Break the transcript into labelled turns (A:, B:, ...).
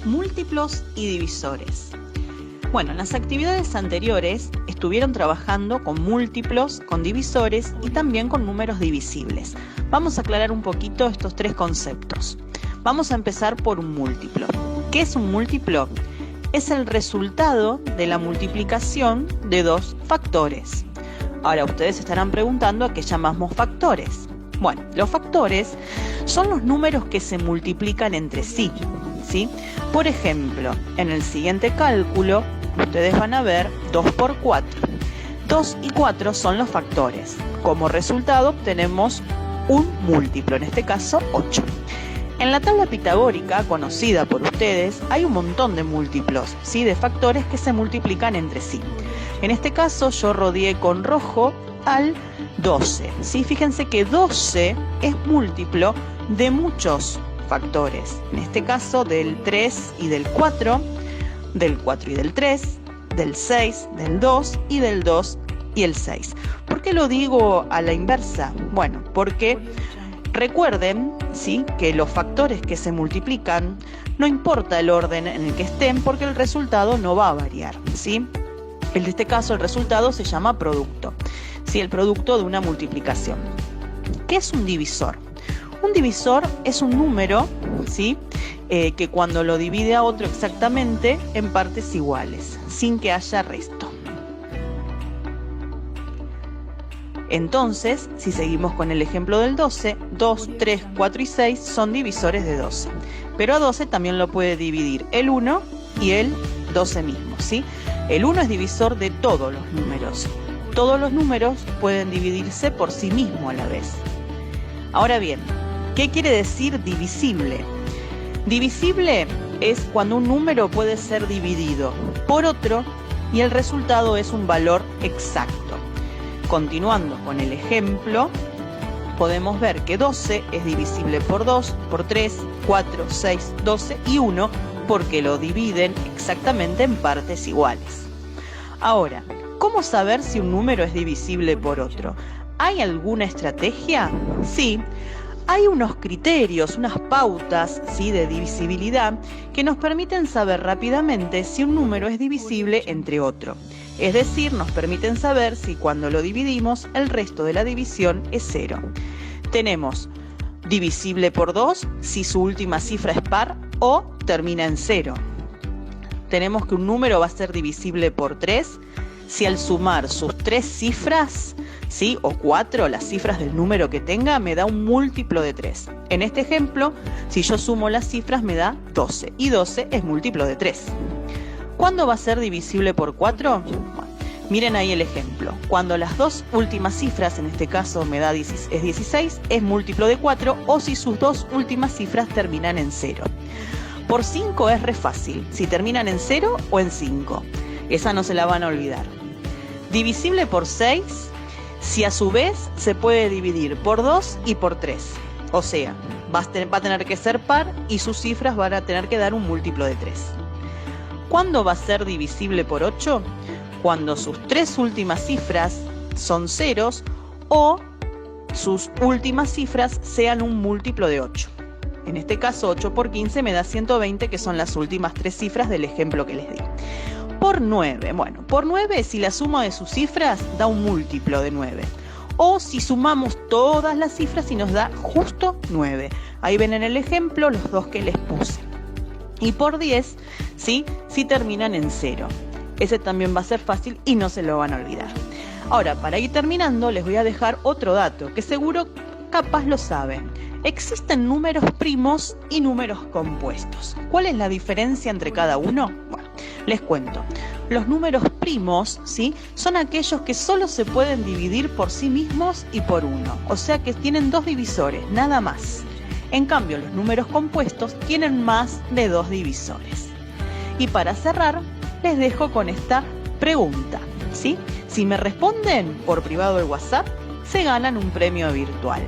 A: Múltiplos y divisores. Bueno, en las actividades anteriores estuvieron trabajando con múltiplos, con divisores y también con números divisibles. Vamos a aclarar un poquito estos tres conceptos. Vamos a empezar por un múltiplo. ¿Qué es un múltiplo? Es el resultado de la multiplicación de dos factores. Ahora ustedes estarán preguntando a qué llamamos factores. Bueno, los factores son los números que se multiplican entre sí, ¿sí? Por ejemplo, en el siguiente cálculo, ustedes van a ver 2 por 4. 2 y 4 son los factores. Como resultado obtenemos un múltiplo, en este caso 8. En la tabla pitagórica, conocida por ustedes, hay un montón de múltiplos, ¿sí? De factores que se multiplican entre sí. En este caso yo rodeé con rojo al 12, ¿sí? Fíjense que 12 es múltiplo de muchos factores. En este caso del 3 y del 4, del 4 y del 3, del 6, del 2 y del 2 y el 6. ¿Por qué lo digo a la inversa? Bueno, porque recuerden, ¿sí?, que los factores que se multiplican, no importa el orden en el que estén, porque el resultado no va a variar, ¿sí? En este caso el resultado se llama producto, ¿sí? El producto de una multiplicación. ¿Qué es un divisor? Un divisor es un número, ¿sí?, que cuando lo divide a otro exactamente en partes iguales, sin que haya resto. Entonces, si seguimos con el ejemplo del 12, 2, 3, 4 y 6 son divisores de 12. Pero a 12 también lo puede dividir el 1 y el 12 mismo, ¿sí? El 1 es divisor de todos los números. Todos los números pueden dividirse por sí mismos a la vez. Ahora bien, ¿qué quiere decir divisible? Divisible es cuando un número puede ser dividido por otro y el resultado es un valor exacto. Continuando con el ejemplo, podemos ver que 12 es divisible por 2, por 3, 4, 6, 12 y 1 porque lo dividen exactamente en partes iguales. Ahora, ¿cómo saber si un número es divisible por otro? ¿Hay alguna estrategia? Sí. Hay unos criterios, unas pautas, ¿sí?, de divisibilidad que nos permiten saber rápidamente si un número es divisible entre otro. Es decir, nos permiten saber si cuando lo dividimos el resto de la división es 0. Tenemos divisible por 2 si su última cifra es par o termina en 0. Tenemos que un número va a ser divisible por 3 si al sumar sus 3 cifras, ¿sí?, o 4, las cifras del número que tenga, me da un múltiplo de 3. En este ejemplo, si yo sumo las cifras me da 12 y 12 es múltiplo de 3. ¿Cuándo va a ser divisible por 4? Bueno, miren ahí el ejemplo. Cuando las dos últimas cifras, en este caso me da es 16, es múltiplo de 4, o si sus dos últimas cifras terminan en 0. Por 5 es re fácil, si terminan en 0 o en 5. Esa no se la van a olvidar. Divisible por 6, si a su vez se puede dividir por 2 y por 3. O sea, va a tener que ser par y sus cifras van a tener que dar un múltiplo de 3. ¿Cuándo va a ser divisible por 8? Cuando sus 3 últimas cifras son ceros o sus últimas cifras sean un múltiplo de 8. En este caso 8 por 15 me da 120, que son las últimas 3 cifras del ejemplo que les di. Por 9, bueno, por 9 si la suma de sus cifras da un múltiplo de 9. O si sumamos todas las cifras y nos da justo 9. Ahí ven en el ejemplo los dos que les puse. Y por 10, ¿sí?, si terminan en 0. Ese también va a ser fácil y no se lo van a olvidar. Ahora, para ir terminando, les voy a dejar otro dato que seguro capaz lo saben. Existen números primos y números compuestos. ¿Cuál es la diferencia entre cada uno? Bueno, les cuento. Los números primos, ¿sí?, son aquellos que solo se pueden dividir por sí mismos y por uno. O sea que tienen dos divisores, nada más. En cambio, los números compuestos tienen más de 2 divisores. Y para cerrar, les dejo con esta pregunta, ¿sí? Si me responden por privado del WhatsApp, se ganan un premio virtual.